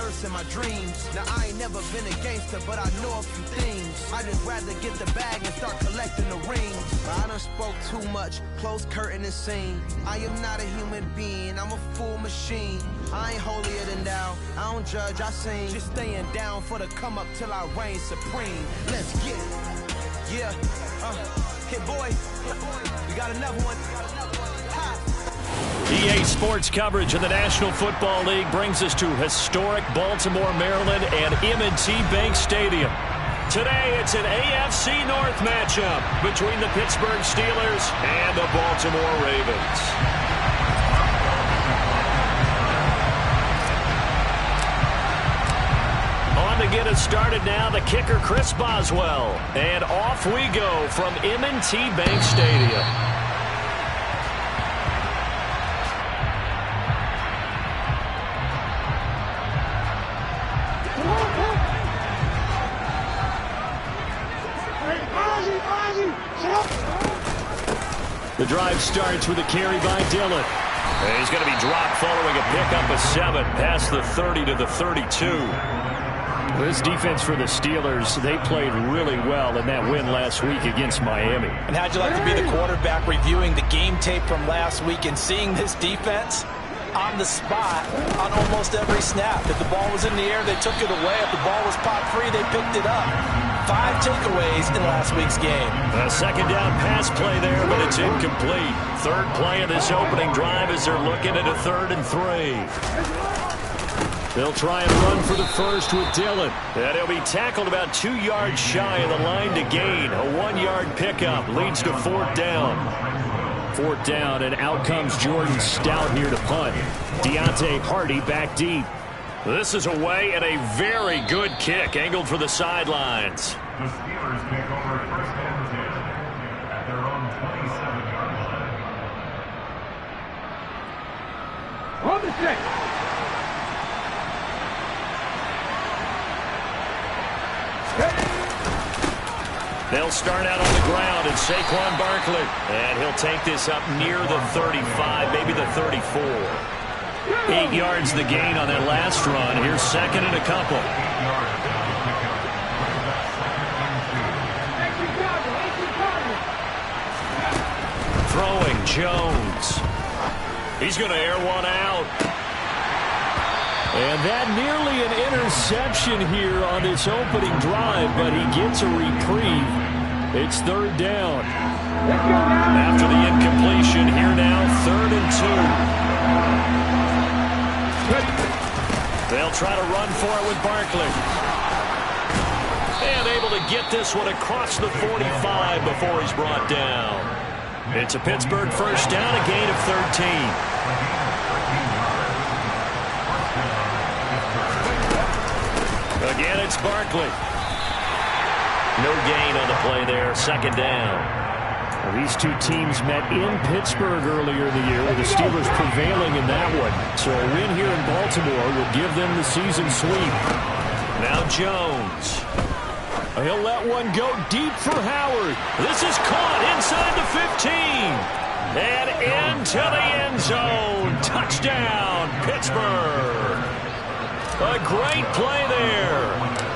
verse in my dreams. Now I ain't never been a gangster, but I know a few things. I just rather get the bag and start collecting the rings. But I done spoke too much, close curtain and scene. I am not a human being, I'm a full machine. I ain't holier than thou, I don't judge, I sing. Just staying down for the come up till I reign supreme. Let's get it. Yeah, hit boy, we got another one. EA Sports coverage of the National Football League brings us to historic Baltimore, Maryland and M&T Bank Stadium. Today it's an AFC North matchup between the Pittsburgh Steelers and the Baltimore Ravens. On to get us started now, the kicker Chris Boswell. And off we go from M&T Bank Stadium. The drive starts with a carry by Dillon. And he's going to be dropped following a pickup of 7 past the 30 to the 32. This defense for the Steelers, they played really well in that win last week against Miami. And how'd you like to be the quarterback reviewing the game tape from last week and seeing this defense on the spot on almost every snap? If the ball was in the air, they took it away. If the ball was popped free, they picked it up. 5 takeaways in last week's game. A second down pass play there, but it's incomplete. Third play of this opening drive as they're looking at a 3rd and 3. They'll try and run for the first with Dillon. And he'll be tackled about 2 yards shy of the line to gain. A 1-yard pickup leads to 4th down. 4th down, and out comes Jordan Stout here to punt. Deontay Hardy back deep. This is away and a very good kick angled for the sidelines. The Steelers take over 1st and 10 at their own 27-yard line. On the stick. They'll start out on the ground, and Saquon Barkley. And he'll take this up near the 35, maybe the 34. 8 yards the gain on that last run. Here's 2nd and a couple. Throwing Jones. He's going to air one out. And that nearly an interception here on this opening drive, but he gets a reprieve. It's 3rd down. After the incompletion, here now, 3rd and 2. They'll try to run for it with Barkley. And able to get this one across the 45 before he's brought down. It's a Pittsburgh first down, a gain of 13. Again, it's Barkley. No gain on the play there, 2nd down. Well, these two teams met in Pittsburgh earlier in the year, with the Steelers prevailing in that one. So a win here in Baltimore would give them the season sweep. Now Jones. He'll let one go deep for Howard. This is caught inside the 15. And into the end zone. Touchdown, Pittsburgh. A great play there.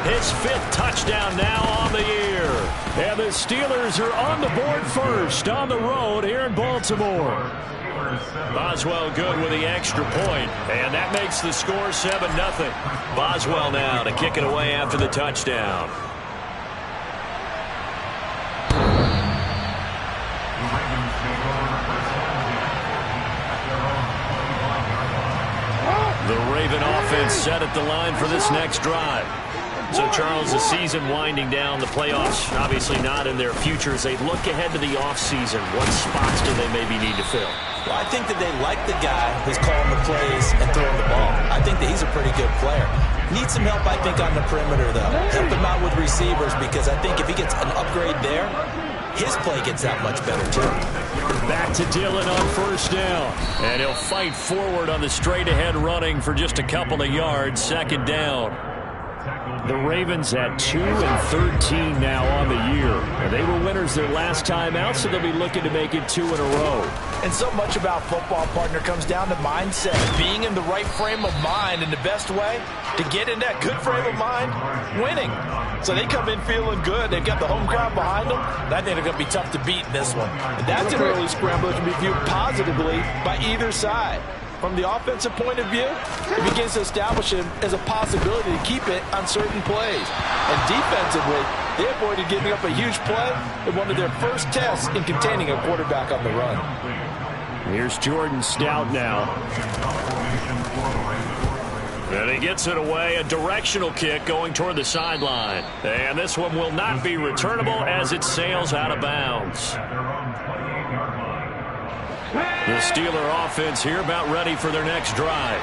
His 5th touchdown now on the year. And the Steelers are on the board first on the road here in Baltimore. Boswell good with the extra point, and that makes the score 7-0. Boswell now to kick it away after the touchdown. The Raven offense set at the line for this next drive. So, Charles, the season winding down, the playoffs obviously not in their future. As they look ahead to the offseason, what spots do they maybe need to fill? Well, I think that they like the guy who's calling the plays and throwing the ball. I think that he's a pretty good player. Needs some help, I think, on the perimeter, though. Help him out with receivers, because I think if he gets an upgrade there, his play gets that much better, too. Back to Dillon on first down. And he'll fight forward on the straight-ahead running for just a couple of yards. 2nd down. The Ravens at 2-13 now on the year. And they were winners their last time out, so they'll be looking to make it 2 in a row. And so much about football, partner, comes down to mindset. Being in the right frame of mind, and the best way to get in that good frame of mind, winning. So they come in feeling good. They've got the home crowd behind them. And I think they're going to be tough to beat in this one. And that's an early scramble that can be viewed positively by either side. From the offensive point of view, it begins to establish him as a possibility to keep it on certain plays. And defensively, they avoided giving up a huge play in one of their first tests in containing a quarterback on the run. Here's Jordan Stout now. And he gets it away, a directional kick going toward the sideline. And this one will not be returnable as it sails out of bounds. The Steeler offense here about ready for their next drive.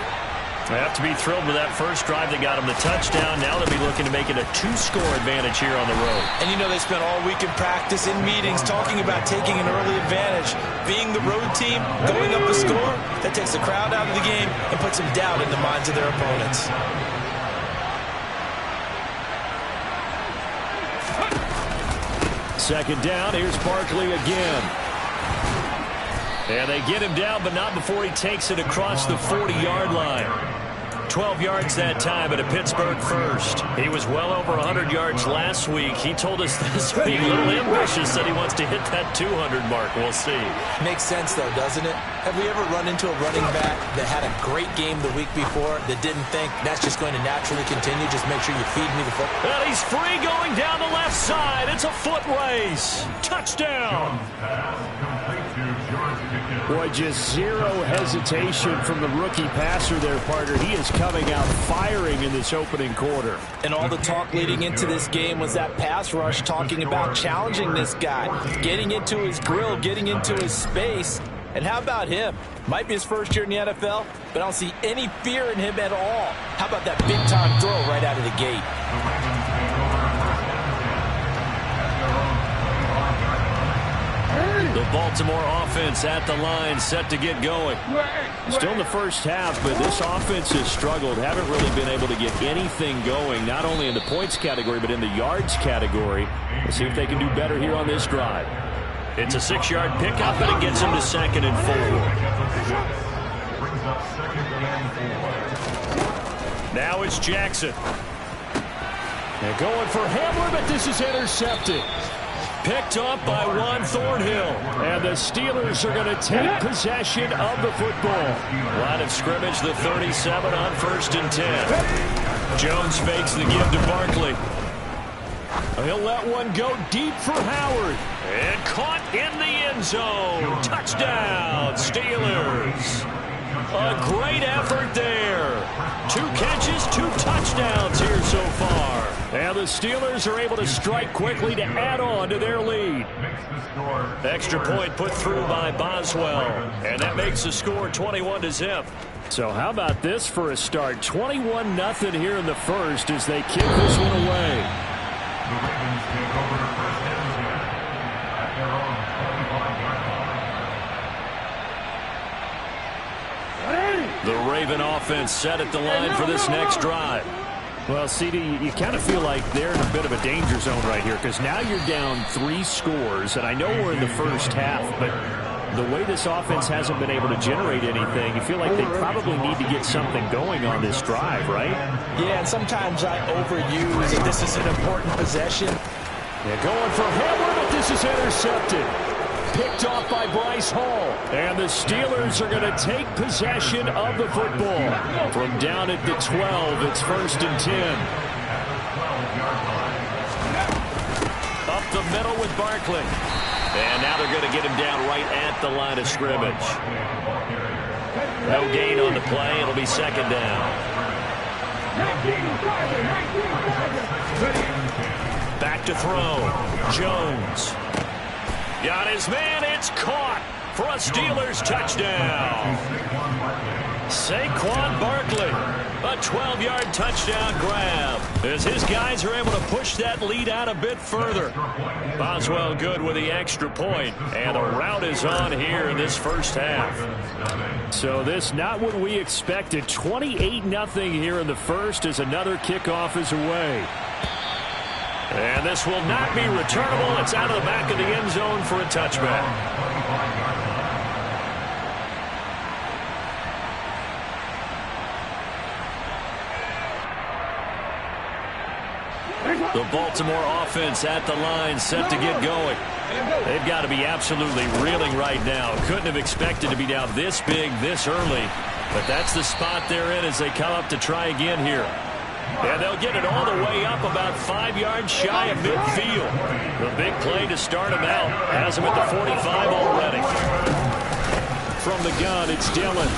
They have to be thrilled with that first drive that got them the touchdown. Now they'll be looking to make it a 2-score advantage here on the road. And you know they spent all week in practice, in meetings, talking about taking an early advantage. Being the road team, going up the score, that takes the crowd out of the game and puts some doubt in the minds of their opponents. Second down, here's Barkley again. And they get him down, but not before he takes it across the 40-yard line. 12 yards that time at a Pittsburgh first. He was well over 100 yards last week. He told us this week, a little ambitious, that he wants to hit that 200 mark. We'll see. Makes sense, though, doesn't it? Have we ever run into a running back that had a great game the week before that didn't think that's just going to naturally continue? Just make sure you feed me the football. And he's free going down the left side. It's a foot race. Touchdown. Boy, just zero hesitation from the rookie passer there, partner. He is coming out firing in this opening quarter. And all the talk leading into this game was that pass rush, talking about challenging this guy, getting into his grill, getting into his space. And how about him? Might be his first year in the NFL, but I don't see any fear in him at all. How about that big-time throw right out of the gate? The Baltimore offense at the line, set to get going. Still in the first half, but this offense has struggled. Haven't really been able to get anything going, not only in the points category, but in the yards category. Let's see if they can do better here on this drive. It's a 6-yard pickup, and it gets them to 2nd and 4. Now it's Jackson. They're going for Hamler, but this is intercepted. Picked up by Juan Thornhill. And the Steelers are going to take possession of the football. Line of scrimmage, the 37 on 1st and 10. Jones fakes the give to Barkley. He'll let one go deep for Howard. And caught in the end zone. Touchdown, Steelers. A great effort there. 2 catches, 2 touchdowns here so far. And the Steelers are able to strike quickly to add on to their lead. Extra point put through by Boswell. And that makes the score 21-0. So how about this for a start? 21-0 here in the first as they kick this one away. The Ravens take over first and 10 at their own 25-yard line. The Raven offense set at the line for this next drive. Well, CD, you kind of feel like they're in a bit of a danger zone right here because now you're down 3 scores, and I know we're in the first half, but the way this offense hasn't been able to generate anything, you feel like they probably need to get something going on this drive, right? Yeah, and sometimes I overuse that this is an important possession. They're going for Hamler, but this is intercepted. Picked off by Bryce Hall. And the Steelers are going to take possession of the football. From down at the 12, it's 1st and 10. Up the middle with Barkley. And now they're going to get him down right at the line of scrimmage. No gain on the play. It'll be 2nd down. Back to throw. Jones. Got his man. It's caught for a Steelers touchdown. Saquon Barkley. A 12-yard touchdown grab as his guys are able to push that lead out a bit further. Boswell good with the extra point, and the rout is on here in this first half. So this not what we expected. 28-0 here in the first as another kickoff is away. And this will not be returnable. It's out of the back of the end zone for a touchback. The Baltimore offense at the line, set to get going. They've got to be absolutely reeling right now. Couldn't have expected to be down this big this early. But that's the spot they're in as they come up to try again here. And they'll get it all the way up about 5 yards shy of midfield. The big play to start him out. Has him at the 45 already. From the gun, it's Dillon.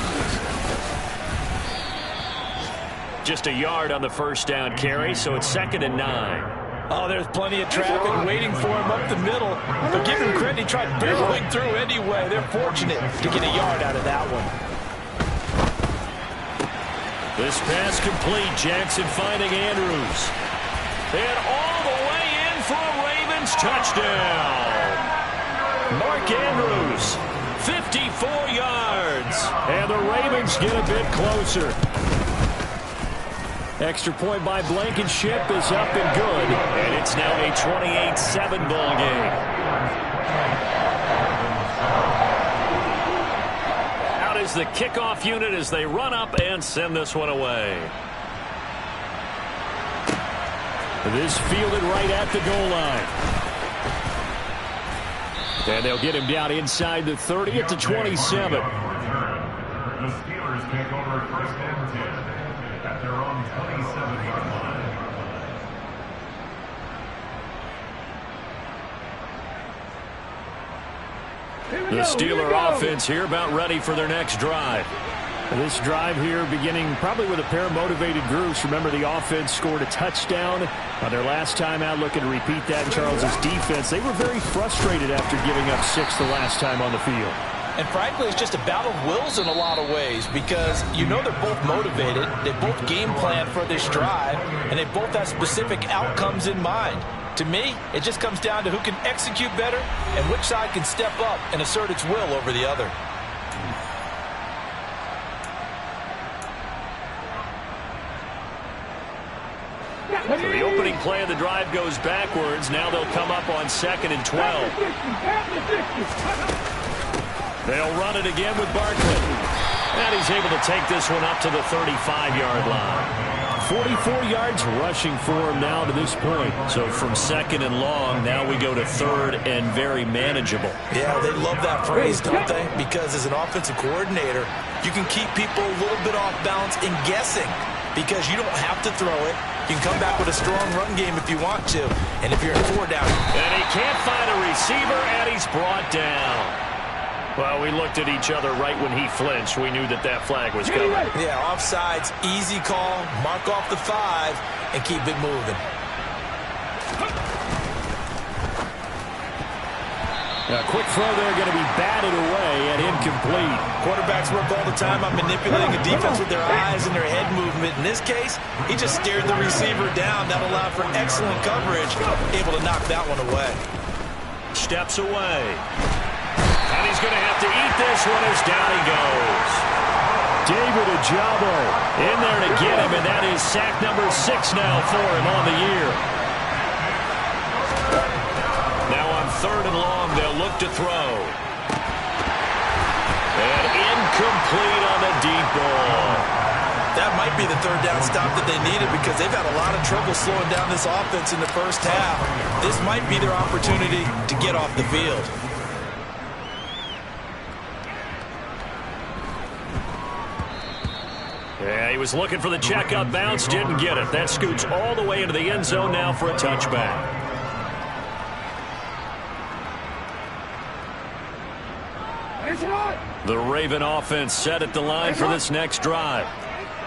Just a yard on the first down carry, so it's 2nd and 9. Oh, there's plenty of traffic waiting for him up the middle. But give him credit, he tried barreling through anyway. They're fortunate to get a yard out of that one. This pass complete. Jackson finding Andrews. And all the way in for a Ravens touchdown. Mark Andrews, 54 yards. And the Ravens get a bit closer. Extra point by Blankenship is up and good. And it's now a 28-7 ball game. Out is the kickoff unit as they run up and send this one away. This fielded right at the goal line. And they'll get him down inside the 30 at the 27. The Steelers take over 1st and 10 at their own 27-yard line. The Steeler offense here about ready for their next drive. This drive here beginning probably with a pair of motivated groups. Remember, the offense scored a touchdown on their last time out, looking to repeat that in Charles's defense. They were very frustrated after giving up 6 the last time on the field. And frankly, it's just a battle of wills in a lot of ways because you know they're both motivated. They both game plan for this drive, and they both have specific outcomes in mind. To me, it just comes down to who can execute better and which side can step up and assert its will over the other. So the opening play of the drive goes backwards. Now they'll come up on 2nd and 12. They'll run it again with Barkley. And he's able to take this one up to the 35-yard line. 44 yards rushing for him now to this point. So from 2nd and long, now we go to 3rd and very manageable. Yeah, they love that phrase, don't they? Because as an offensive coordinator, you can keep people a little bit off balance in guessing because you don't have to throw it. You can come back with a strong run game if you want to. And if you're in 4 down. And he can't find a receiver, and he's brought down. Well, we looked at each other right when he flinched. We knew that that flag was coming. Yeah, offsides, easy call, mark off the 5, and keep it moving. A quick throw there going to be batted away and incomplete. Quarterbacks work all the time on manipulating a defense with their eyes and their head movement. In this case, he just stared the receiver down. That allowed for excellent coverage, able to knock that one away. Steps away. And he's going to have to eat this one as down he goes. David Ojabo in there to get him, and that is sack number 6 now for him on the year. Now on 3rd and long, they'll look to throw. And incomplete on the deep ball. That might be the 3rd down stop that they needed because they've had a lot of trouble slowing down this offense in the first half. This might be their opportunity to get off the field. Yeah, he was looking for the checkup bounce, didn't get it. That scoots all the way into the end zone now for a touchback. The Raven offense set at the line for this next drive.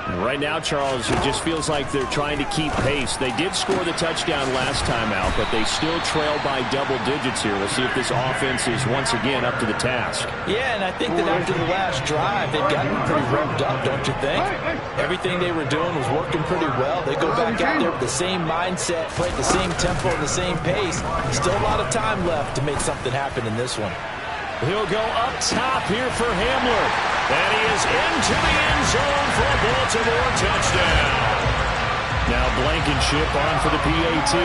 And right now, Charles, it just feels like they're trying to keep pace. They did score the touchdown last time out, but they still trail by double digits here. We'll see if this offense is once again up to the task. Yeah, and I think that after the last drive, they've gotten pretty revved up, don't you think? Everything they were doing was working pretty well. They go back out there with the same mindset, play at the same tempo and the same pace. Still a lot of time left to make something happen in this one. He'll go up top here for Hamler. And he is into the end zone for a Baltimore touchdown. Now Blankenship on for the PAT.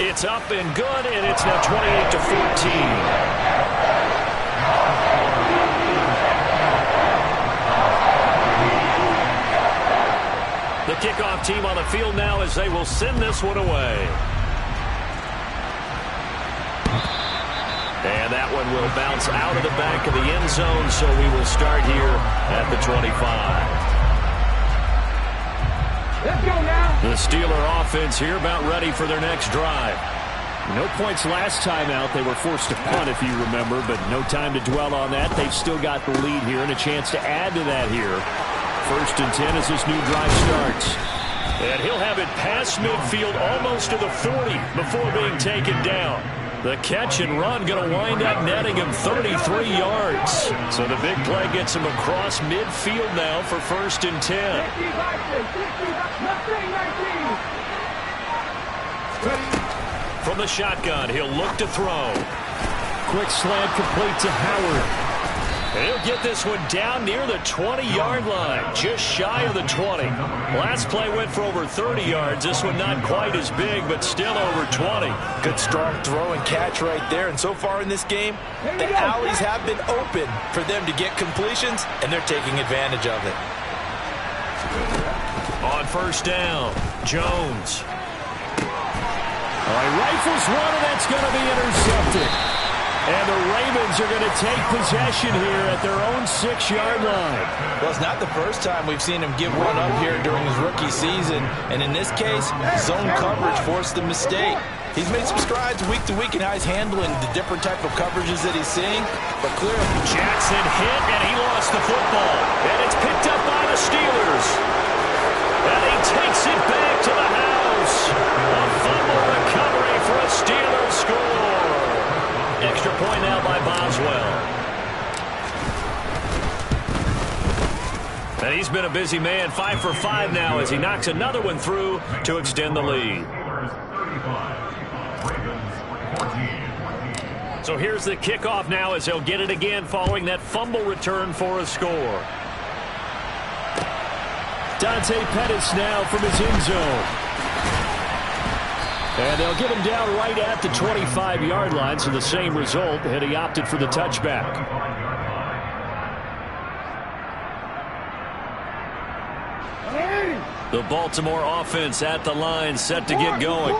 It's up and good, and it's now 28-14. The kickoff team on the field now as they will send this one away. And that one will bounce out of the back of the end zone, so we will start here at the 25. Let's go now. The Steeler offense here about ready for their next drive. No points last time out. They were forced to punt, if you remember, but no time to dwell on that. They've still got the lead here and a chance to add to that here. 1st and 10 as this new drive starts. And he'll have it past midfield almost to the 40 before being taken down. The catch and run going to wind up netting him 33 yards. So the big play gets him across midfield now for 1st and 10. From the shotgun, he'll look to throw. Quick slant complete to Howard. And he'll get this one down near the 20-yard line, just shy of the 20. Last play went for over 30 yards. This one not quite as big, but still over 20. Good strong throw and catch right there. And so far in this game, the alleys have been open for them to get completions, and they're taking advantage of it. On 1st down, Jones. All right, rifles one, and that's going to be intercepted. And the Ravens are going to take possession here at their own 6-yard line. Well, it's not the first time we've seen him give one up here during his rookie season. And in this case, zone coverage forced the mistake. He's made some strides week to week in how he's handling the different type of coverages that he's seeing. But clearly, Jackson hit, and he lost the football. And it's picked up by the Steelers. And he takes it back to the house. A fumble recovery for a Steelers score. Extra point now by Boswell. And he's been a busy man, 5 for 5 now as he knocks another one through to extend the lead. So here's the kickoff now as he'll get it again following that fumble return for a score. Dante Pettis now from his end zone. And they'll get him down right at the 25-yard line, so the same result, and he opted for the touchback. The Baltimore offense at the line, set to get going.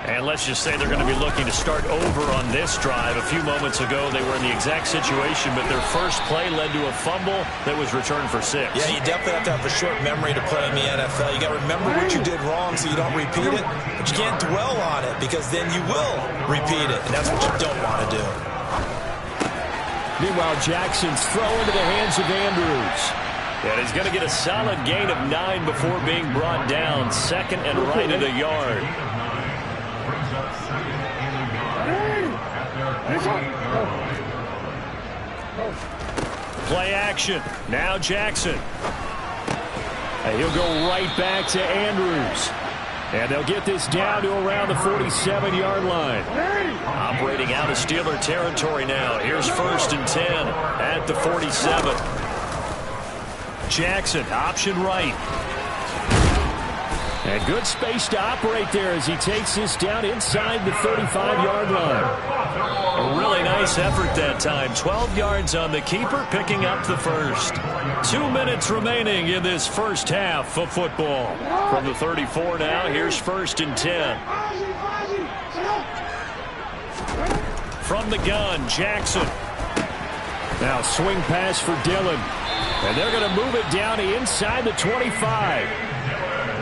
And let's just say they're going to be looking to start over on this drive. A few moments ago, they were in the exact situation, but their first play led to a fumble that was returned for 6. Yeah, you definitely have to have a short memory to play in the NFL. You got to remember what you did wrong so you don't repeat it, but you can't dwell on it because then you will repeat it, and that's what you don't want to do. Meanwhile, Jackson's throw into the hands of Andrews. And he's going to get a solid gain of 9 before being brought down. 2nd and right at a yard. Play action. Now Jackson. And he'll go right back to Andrews. And they'll get this down to around the 47-yard line. Operating out of Steeler territory now. Here's 1st and 10 at the 47. Jackson, option right. And good space to operate there as he takes this down inside the 35-yard line. A really nice effort that time. 12 yards on the keeper, picking up the first. 2 minutes remaining in this first half of football. From the 34 now, here's 1st and 10. From the gun, Jackson. Now swing pass for Dillon. And they're going to move it down to inside the 25.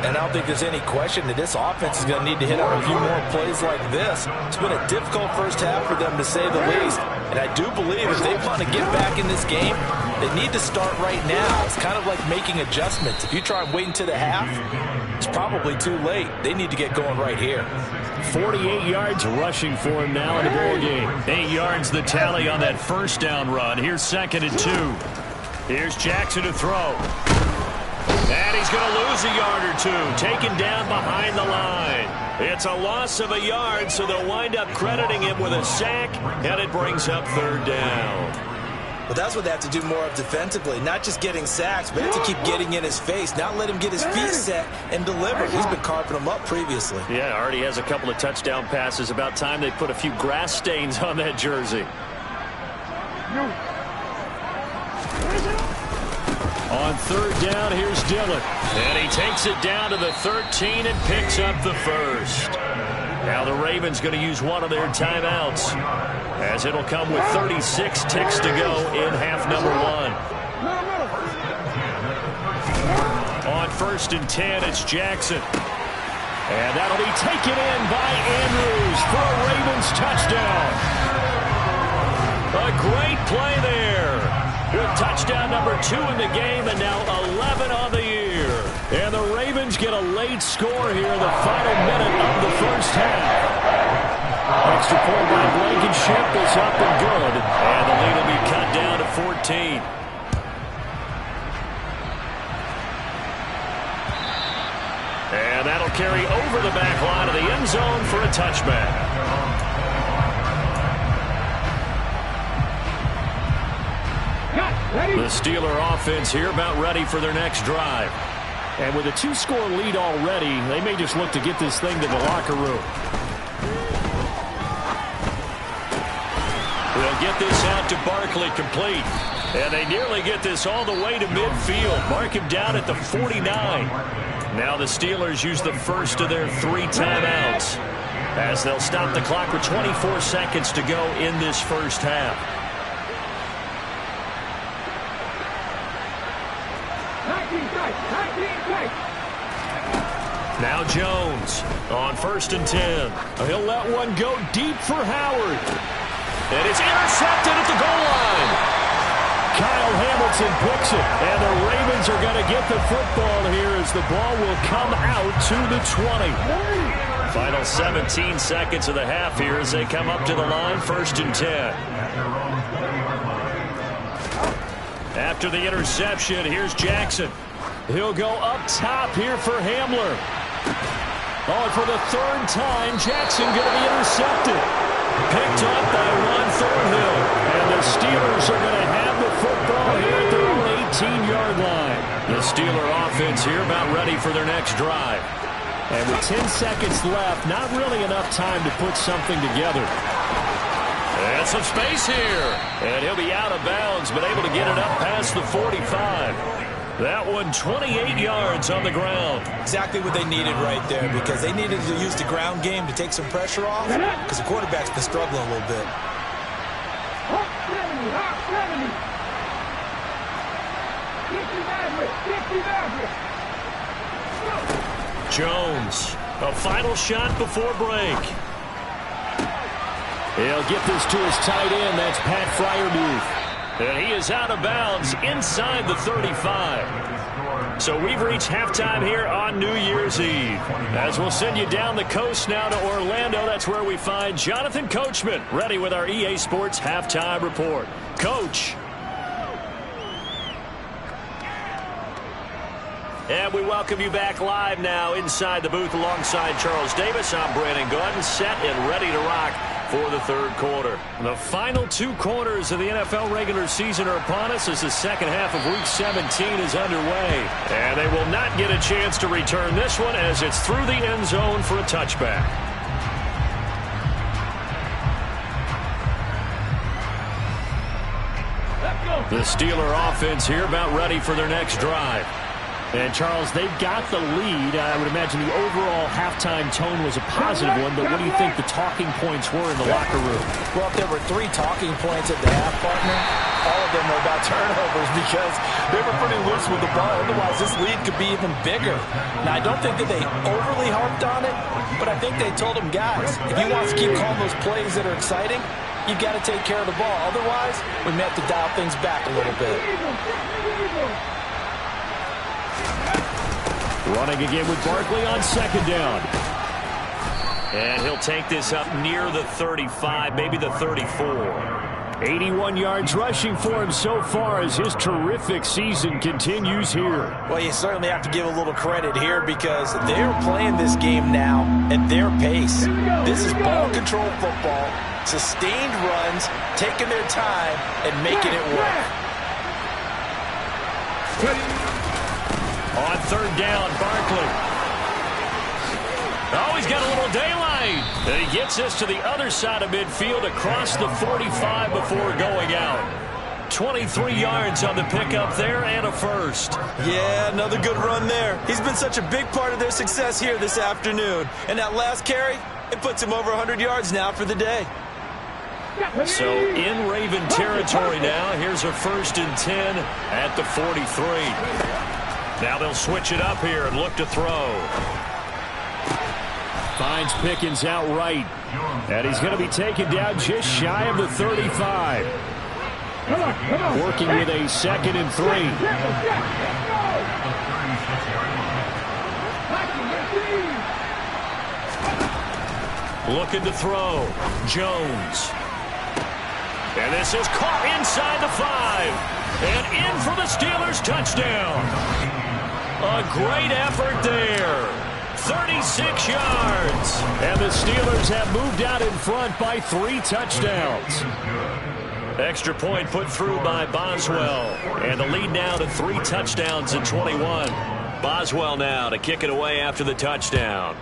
And I don't think there's any question that this offense is going to need to hit on a few more plays like this. It's been a difficult first half for them, to say the least. And I do believe if they want to get back in this game, They need to start right now. It's kind of like making adjustments. If you try and wait until the half, it's probably too late. They need to get going right here. 48 yards rushing for him now in the ball game. 8 yards the tally on that first down run. Here's 2nd and 2. Here's Jackson to throw. And he's going to lose a yard or two. Taken down behind the line. It's a loss of a yard, so they'll wind up crediting him with a sack, and it brings up 3rd down. But that's what they have to do more of defensively, not just getting sacks, but have to keep getting in his face, not let him get his feet set and deliver. He's been carving them up previously. Yeah, already has a couple of touchdown passes. About time they put a few grass stains on that jersey. On 3rd down, here's Dillon. And he takes it down to the 13 and picks up the first. Now the Ravens going to use one of their timeouts, as it'll come with 36 ticks to go in half number 1. On 1st and 10, it's Jackson. And that'll be taken in by Andrews for a Ravens touchdown. A great play there. With touchdown number 2 in the game and now 11 on the year. And the Ravens get a late score here in the final minute of the first half. Extra point by Blankenship is up and good. And the lead will be cut down to 14. And that'll carry over the back line of the end zone for a touchback. The Steeler offense here about ready for their next drive. And with a 2-score lead already, they may just look to get this thing to the locker room. They'll get this out to Barkley complete. And they nearly get this all the way to midfield. Mark him down at the 49. Now the Steelers use the first of their 3 timeouts, as they'll stop the clock with 24 seconds to go in this first half. Now Jones on 1st and 10. He'll let one go deep for Howard. And it's intercepted at the goal line. Kyle Hamilton picks it. And the Ravens are going to get the football here as the ball will come out to the 20. Final 17 seconds of the half here as they come up to the line. 1st and 10. After the interception, here's Jackson. He'll go up top here for Hamler. Oh, for the 3rd time, Jackson going to be intercepted. Picked up by Ron Thornhill. And the Steelers are going to have the football here at their own 18-yard line. The Steeler offense here about ready for their next drive. And with 10 seconds left, not really enough time to put something together. And some space here. And he'll be out of bounds, but able to get it up past the 45. That one 28 yards on the ground. Exactly what they needed right there, because they needed to use the ground game to take some pressure off, because the quarterback's been struggling a little bit. Jones, a final shot before break. He'll get this to his tight end. That's Pat Freiermuth. And he is out of bounds inside the 35. So we've reached halftime here on New Year's Eve. As we'll send you down the coast now to Orlando, that's where we find Jonathan Coachman, ready with our EA Sports Halftime Report. Coach. And we welcome you back live now inside the booth alongside Charles Davis. I'm Brandon Gaudin, set and ready to rock for the 3rd quarter. The final 2 quarters of the NFL regular season are upon us as the second half of Week 17 is underway. And they will not get a chance to return this one as it's through the end zone for a touchback. The Steeler offense here about ready for their next drive. And, Charles, they've got the lead. I would imagine the overall halftime tone was a positive one, but what do you think the talking points were in the locker room? Well, if there were 3 talking points at the half, partner, all of them were about turnovers because they were pretty loose with the ball. Otherwise, this lead could be even bigger. Now, I don't think that they overly harped on it, but I think they told them, guys, if you want to keep calling those plays that are exciting, you've got to take care of the ball. Otherwise, we may have to dial things back a little bit. Running again with Barkley on second down. And he'll take this up near the 35, maybe the 34. 81 yards rushing for him so far as his terrific season continues here. Well, you certainly have to give a little credit here because they're playing this game now at their pace. This is ball control football, sustained runs, taking their time and making it work. On third down, Barkley. Oh, he's got a little daylight. And he gets this to the other side of midfield across the 45 before going out. 23 yards on the pickup there and a first. Yeah, another good run there. He's been such a big part of their success here this afternoon. And that last carry, it puts him over 100 yards now for the day. So in Raven territory now. Here's a 1st and 10 at the 43. Now they'll switch it up here and look to throw. Finds Pickens outright. And he's going to be taken down just shy of the 35. Working with a 2nd and 3. Looking to throw. Jones. And this is caught inside the 5. And in for the Steelers touchdown. A great effort there. 36 yards. And the Steelers have moved out in front by 3 touchdowns. Extra point put through by Boswell. And the lead now to 3 touchdowns in 21. Boswell now to kick it away after the touchdown.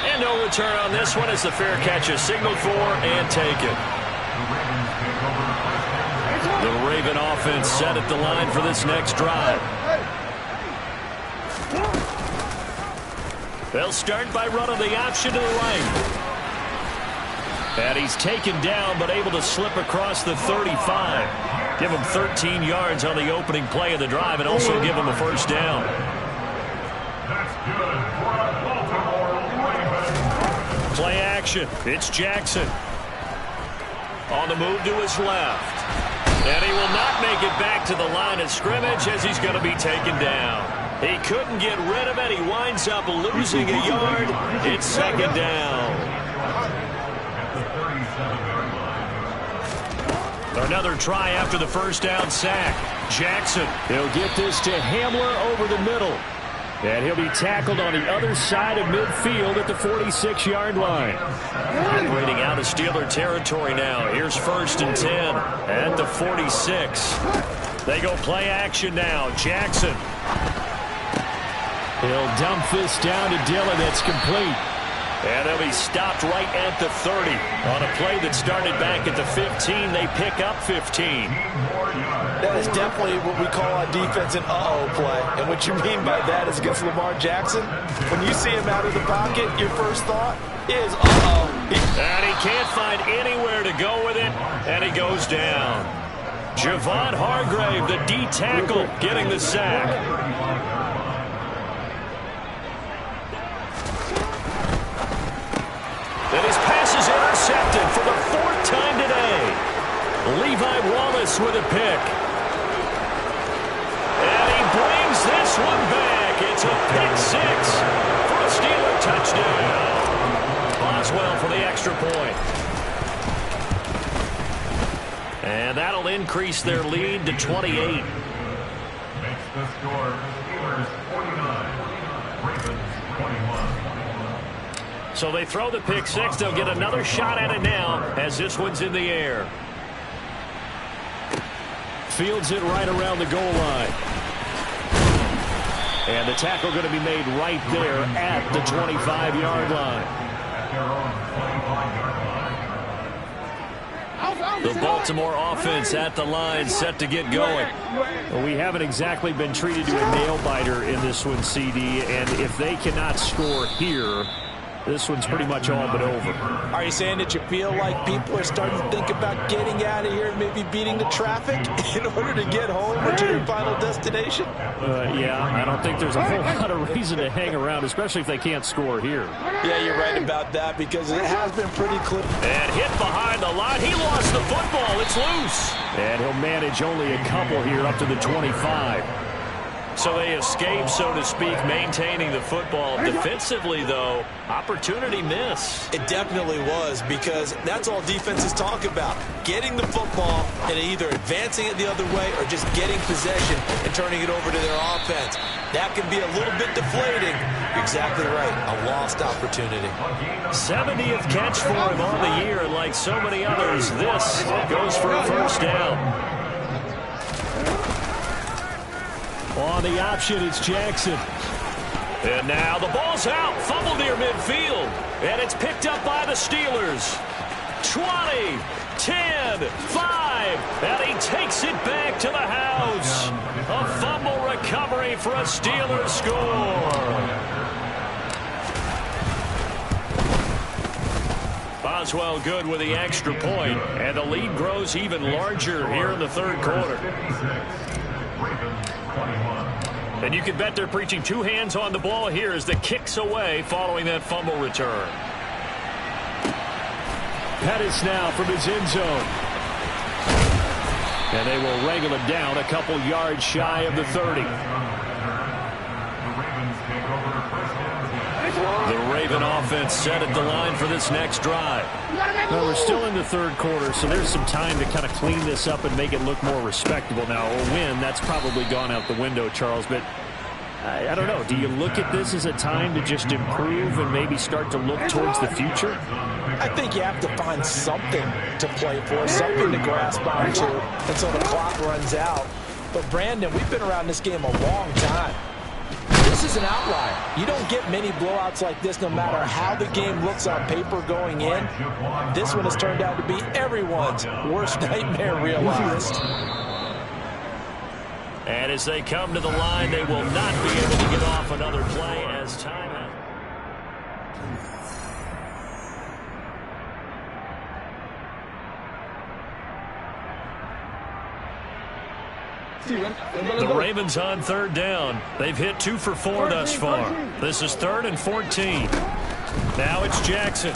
And no return on this one as the fair catch is signaled for and taken. The Raven offense set at the line for this next drive. They'll start by running the option to the right. And he's taken down but able to slip across the 35. Give him 13 yards on the opening play of the drive and also give him a first down. Play action. It's Jackson. On the move to his left. And he will not make it back to the line of scrimmage as he's going to be taken down. He couldn't get rid of it. He winds up losing a yard. It's 2nd down. Another try after the first down sack. Jackson. He'll get this to Hamler over the middle. And he'll be tackled on the other side of midfield at the 46-yard line. Operating out of Steeler territory now. Here's 1st and 10 at the 46. They go play action now. Jackson. He'll dump this down to Dillon. That's complete. And they'll be stopped right at the 30. On a play that started back at the 15, they pick up 15. That is definitely what we call on defense an uh-oh play. And what you mean by that is against Lamar Jackson, when you see him out of the pocket, your first thought is uh-oh. And he can't find anywhere to go with it, and he goes down. Javon Hargrave, the D tackle, getting the sack. And his pass is intercepted for the 4th time today. Levi Wallace with a pick. And he brings this one back. It's a pick 6 for a Steeler touchdown. Boswell for the extra point. And that'll increase their lead to 28. Makes the score Steelers 49, Ravens 21. So they throw the pick 6. They'll get another shot at it now as this one's in the air. Fields it right around the goal line. And the tackle going to be made right there at the 25-yard line. At their own 25-yard line. The Baltimore offense at the line, set to get going. Well, we haven't exactly been treated to a nail-biter in this one, CD. And if they cannot score here, this one's pretty much all but over. Are you saying that you feel like people are starting to think about getting out of here and maybe beating the traffic in order to get home or to their final destination? Yeah, I don't think there's a whole lot of reason to hang around, especially if they can't score here. Yeah, you're right about that because it has been pretty clear. And hit behind the line. He lost the football. It's loose. And he'll manage only a couple here up to the 25. So they escape, so to speak, maintaining the football. Defensively, though, opportunity miss. It definitely was, because that's all defenses talk about. Getting the football and either advancing it the other way or just getting possession and turning it over to their offense. That can be a little bit deflating. You're exactly right. A lost opportunity. 70th catch for him on the year, and like so many others, this goes for a first down. On the option, it's Jackson. And now the ball's out. Fumble near midfield. And it's picked up by the Steelers. 20, 10, 5. And he takes it back to the house. A fumble recovery for a Steelers score. Boswell good with the extra point. And the lead grows even larger here in the third quarter. And you can bet they're preaching two hands on the ball here as the kick's away following that fumble return. Pettis now from his end zone. And they will wrangle him down a couple yards shy of the 30. The Raven offense set at the line for this next drive. Well, we're still in the third quarter, so there's some time to kind of clean this up and make it look more respectable. Now, a win, that's probably gone out the window, Charles, but I don't know. Do you look at this as a time to just improve and maybe start to look towards the future? I think you have to find something to play for, something to grasp onto until the clock runs out. But, Brandon, we've been around this game a long time. This is an outlier. You don't get many blowouts like this no matter how the game looks on paper going in. This one has turned out to be everyone's worst nightmare realized. And as they come to the line, they will not be able to get off another play as time. The Ravens on third down. They've hit 2 for 4 thus far. This is 3rd and 14. Now it's Jackson.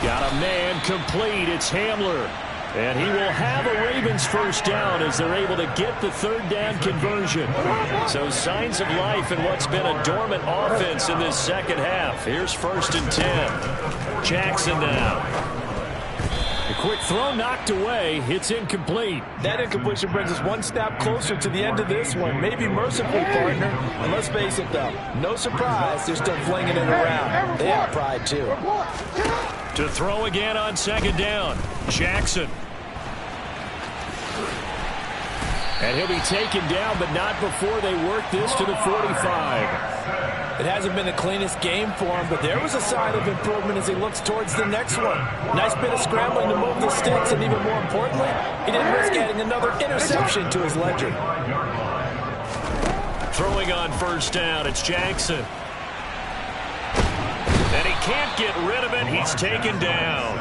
Got a man complete. It's Hamler. And he will have a Ravens first down as they're able to get the third down conversion. So signs of life in what's been a dormant offense in this second half. Here's 1st and 10. Jackson now. A quick throw knocked away. It's incomplete. That incompletion brings us one step closer to the end of this one. Maybe mercifully, partner. And let's face it, though. No surprise, they're still flinging it around. They have pride, too. To throw again on 2nd down. Jackson. And he'll be taken down, but not before they work this to the 45. It hasn't been the cleanest game for him, but there was a sign of improvement as he looks towards the next one. Nice bit of scrambling to move the sticks, and even more importantly, he didn't risk adding another interception to his ledger. Throwing on 1st down, it's Jackson. And he can't get rid of it. He's taken down.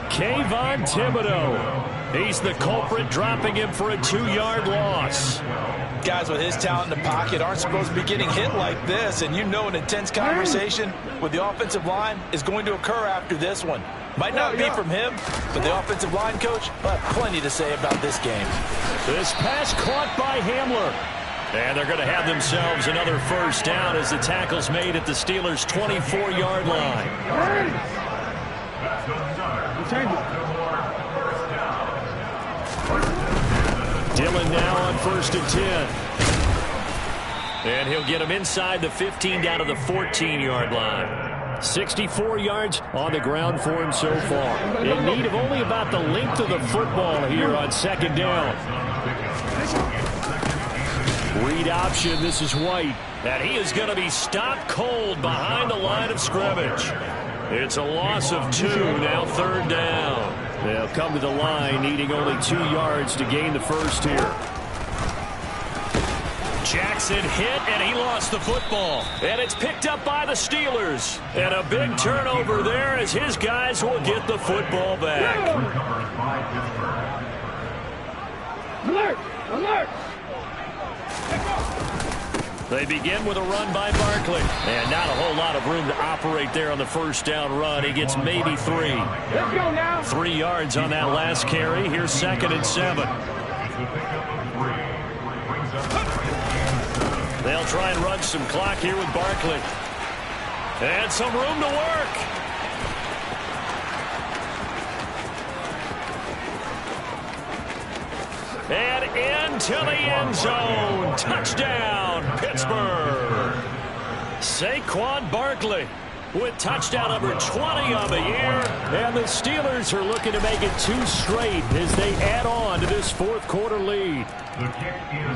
Kayvon Thibodeaux. He's the culprit, dropping him for a 2-yard loss. Guys with his talent in the pocket aren't supposed to be getting hit like this, and you know an intense conversation with the offensive line is going to occur after this one. Might not be from him, but the offensive line coach will have plenty to say about this game. This pass caught by Hamler. And they're going to have themselves another first down as the tackle's made at the Steelers' 24-yard line. Dillon now on 1st and 10. And he'll get him inside the 15 down to the 14-yard line. 64 yards on the ground for him so far. In need of only about the length of the football here on 2nd down. Read option. This is White. And he is going to be stopped cold behind the line of scrimmage. It's a loss of 2, now 3rd down. They'll come to the line needing only 2 yards to gain the first here. Jackson hit, and he lost the football. And it's picked up by the Steelers. And a big turnover there as his guys will get the football back. Alert! Alert! They begin with a run by Barkley. And not a whole lot of room to operate there on the first down run. He gets maybe 3. Let's go now. 3 yards on that last carry. Here's 2nd and 7. They'll try and run some clock here with Barkley. And some room to work. And into the end zone. Touchdown, Pittsburgh. Saquon Barkley with touchdown number 20 on the year. And the Steelers are looking to make it 2 straight as they add on to this fourth quarter lead.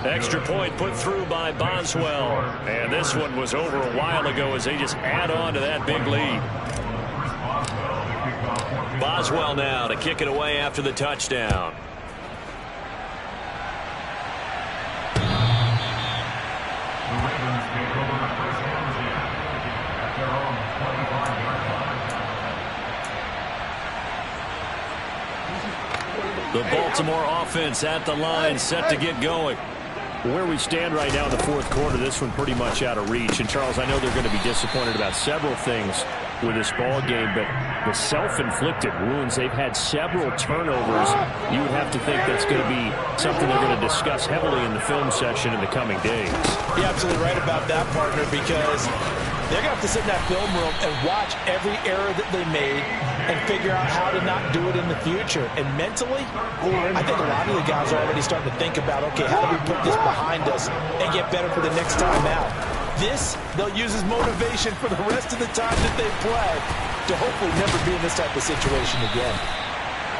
Extra point put through by Boswell. And this one was over a while ago as they just add on to that big lead. Boswell now to kick it away after the touchdown. The Baltimore offense at the line, set to get going. Where we stand right now in the fourth quarter, this one pretty much out of reach. And, Charles, I know they're going to be disappointed about several things with this ball game, but the self-inflicted wounds, they've had several turnovers. You would have to think that's going to be something they're going to discuss heavily in the film session in the coming days. You're absolutely right about that, partner, because they're going to have to sit in that film room and watch every error that they made and figure out how to not do it in the future. And mentally, I think a lot of the guys are already starting to think about, okay, how do we put this behind us and get better for the next time out? This, they'll use as motivation for the rest of the time that they play to hopefully never be in this type of situation again.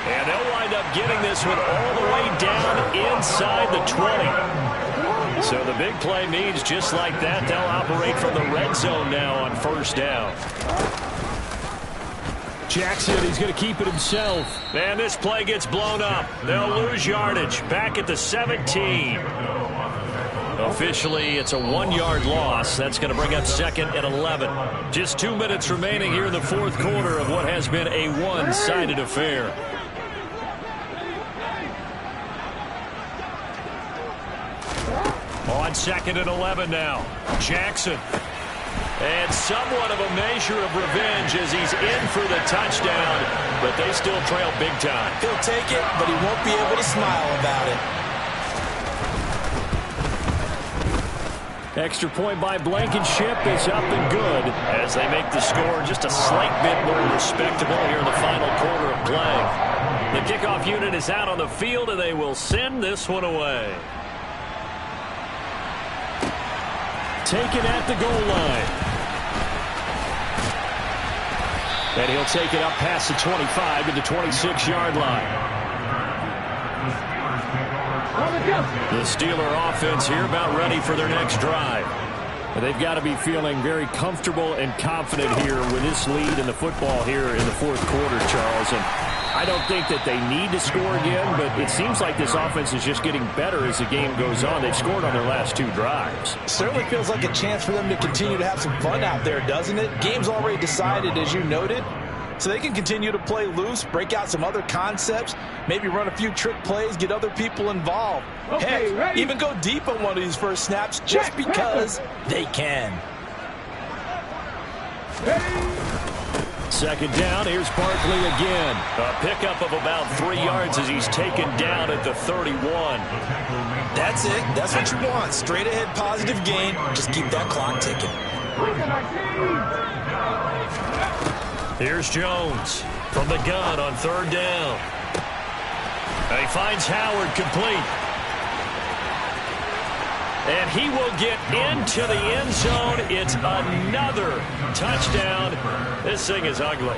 And they'll wind up getting this one all the way down inside the 20. So the big play means just like that, they'll operate from the red zone now on first down. Jackson, he's going to keep it himself. And this play gets blown up. They'll lose yardage. Back at the 17. Officially, it's a 1-yard loss. That's going to bring up 2nd and 11. Just 2 minutes remaining here in the fourth quarter of what has been a one-sided affair. On 2nd and 11 now. Jackson. And somewhat of a measure of revenge as he's in for the touchdown, but they still trail big time. He'll take it, but he won't be able to smile about it. Extra point by Blankenship is up and good as they make the score just a slight bit more respectable here in the final quarter of play. The kickoff unit is out on the field, and they will send this one away. Taken at the goal line. And he'll take it up past the 25 to the 26-yard line. The Steeler offense here about ready for their next drive. And they've got to be feeling very comfortable and confident here with this lead in the football here in the fourth quarter, Charles. And I don't think that they need to score again, but it seems like this offense is just getting better as the game goes on. They've scored on their last 2 drives. Certainly feels like a chance for them to continue to have some fun out there, doesn't it? Game's already decided, as you noted. So they can continue to play loose, break out some other concepts, maybe run a few trick plays, get other people involved. Okay, heck, even go deep on one of these first snaps just because they can. Second down, here's Barkley again. A pickup of about 3 yards as he's taken down at the 31. That's it. That's what you want. Straight ahead positive gain. Just keep that clock ticking. Here's Jones from the gun on 3rd down. And he finds Howard complete. And he will get into the end zone. It's another touchdown. This thing is ugly.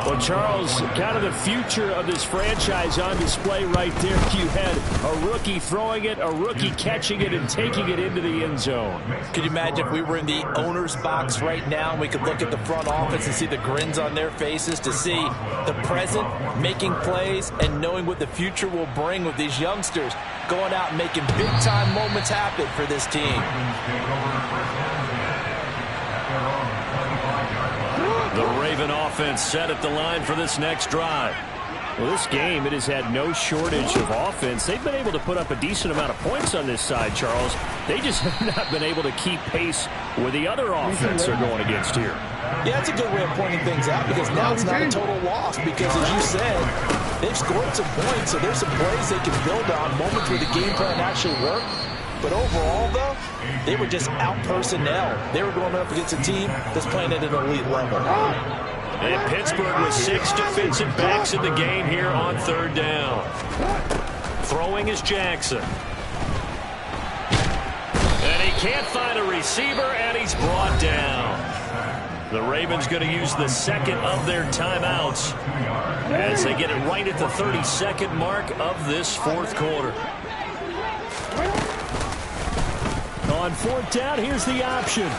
Well, Charles, kind of the future of this franchise on display right there. You had a rookie throwing it, a rookie catching it, and taking it into the end zone. Could you imagine if we were in the owner's box right now and we could look at the front office and see the grins on their faces, to see the present making plays and knowing what the future will bring with these youngsters going out and making big-time moments happen for this team. The Raven offense set at the line for this next drive. Well, this game, it has had no shortage of offense. They've been able to put up a decent amount of points on this side, Charles. They just have not been able to keep pace with the other offense they're going against here. Yeah, that's a good way of pointing things out, because now it's not a total loss, because as you said, they've scored some points, so there's some plays they can build on, moments where the game plan actually worked. But overall, though, they were just out-personnel. They were going up against a team that's playing at an elite level. And Pittsburgh with 6 defensive backs in the game here on third down. Throwing is Jackson. And he can't find a receiver, and he's brought down. The Ravens going to use the second of their timeouts as they get it right at the 32nd mark of this fourth quarter. On fourth down, here's the option.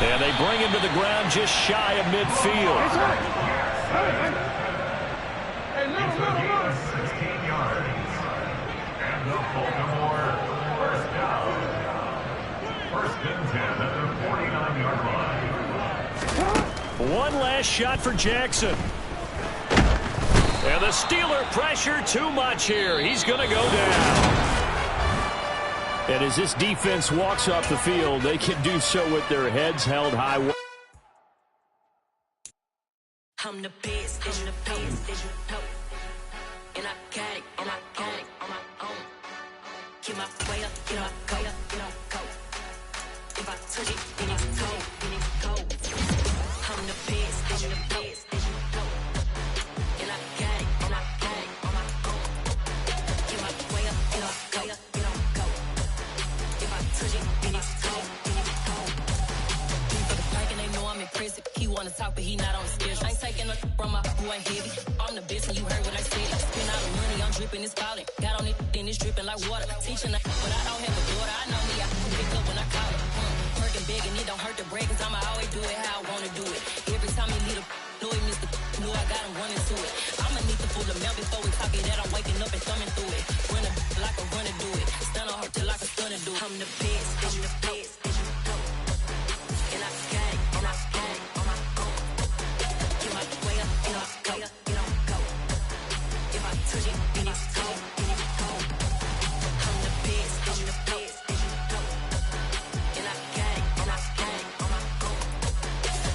And they bring him to the ground just shy of midfield. It's a gain of 16 yards. And the Baltimore first down. First and 10 at the 49-yard line. One last shot for Jackson. And the Steeler pressure too much here. He's going to go down. And as this defense walks off the field, they can do so with their heads held high. I'm the best, as you know, and I got it, on my own. Get my way up, get on go. If I touch it, then it's cold. I'm the best, as you know, and I got it, on my own. Get my way up, get on go. If I touch it, then it's cold. For the park and they know I'm impressive. He wanna talk, but he not on the schedule. I ain't taking a from my boy heavy. I'm the best, and you heard what I said. Spend all the money, I'm dripping, it's falling. Got on it, then it's dripping like water. Teaching, but I don't have a daughter. I know me, I can pick up when I call it. Working big, and it don't hurt to break, cause I'ma always do it how I wanna do it. Every time he need a know he missed the know I got him running to it. I'ma need the full amount before we talk it that I'm waking up and thumbing through it. Running like a runner do it. Stun on her till like a stunner do it. I'm the best, I'm the best, and I got it, on my own. Get my way up, get on go. If I touch it, then it's cold. I'm the best, I'm the best, and I got it, on my own.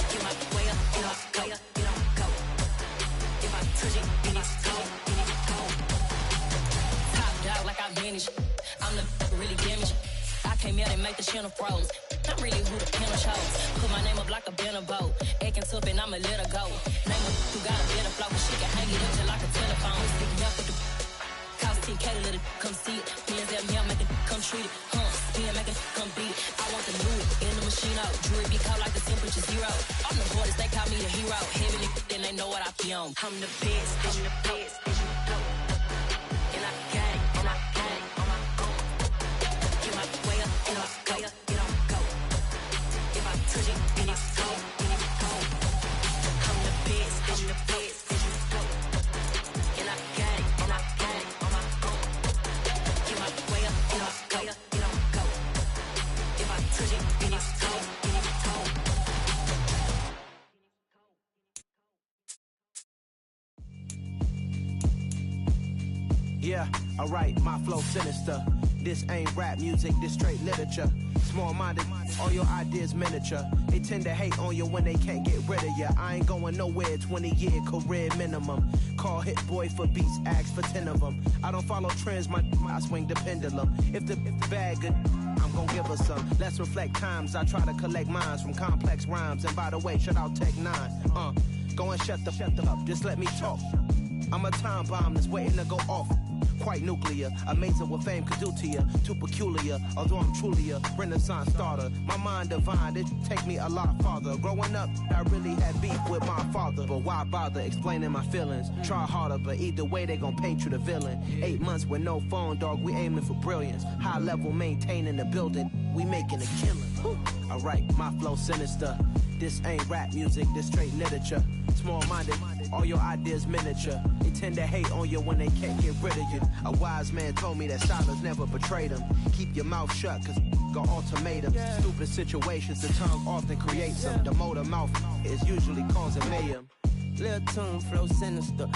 Get my way up, get on go. If I touch it, then it's cold. Top dog like I manage. I'm the really damaged. I came out and make the channel froze. I'm really who the panel chose. Put my name up like a banner boat. Acting tough and I'ma let her go. Name her who got a better flow. She can hang it up just like a telephone. Stick me up with the cost 10K to let it come see it. Hands at me, I make it come treat it. Spin, make it come beat it. I want the new in the machine out. Jewelry be cold like the temperature 0. I'm the hardest, they call me the hero. Heavy then they know what I be on. I'm the best, I'm the best, and I got it, on my own. Get my way up, get on go. If I touch it, then it's cold. I'm the best, I'm the best, and I got it, on my own. Get my way up, get on go. If I touch it, then it's cold. Yeah, alright, my flow sinister. This ain't rap music, this straight literature. Small-minded, all your ideas miniature. They tend to hate on you when they can't get rid of you. I ain't going nowhere, 20-year career minimum. Call Hit Boy for beats, ask for 10 of them. I don't follow trends, I swing the pendulum. If the bag good, I'm gonna give her some. Let's reflect times, I try to collect minds from complex rhymes. And by the way, shout out Tech 9. Go and shut the up, just let me talk. I'm a time bomb that's waiting to go off. quite nuclear. Amazing what fame could do to you. Too peculiar, although I'm truly a Renaissance starter. My mind divine, it take me a lot farther. Growing up, I really had beef with my father. But why bother explaining my feelings? Try harder, but either way they gon' paint you the villain. 8 months with no phone, dog, we aiming for brilliance. High level maintaining the building, we making a killing. Alright, my flow sinister. This ain't rap music, this straight literature. Small-minded, all your ideas miniature. They tend to hate on you when they can't get rid of you. A wise man told me that silence never betrayed him. Keep your mouth shut, cause got ultimatums. Stupid situations, the tongue often creates them. The motor mouth is usually causing mayhem. Lil' tune, flow sinister.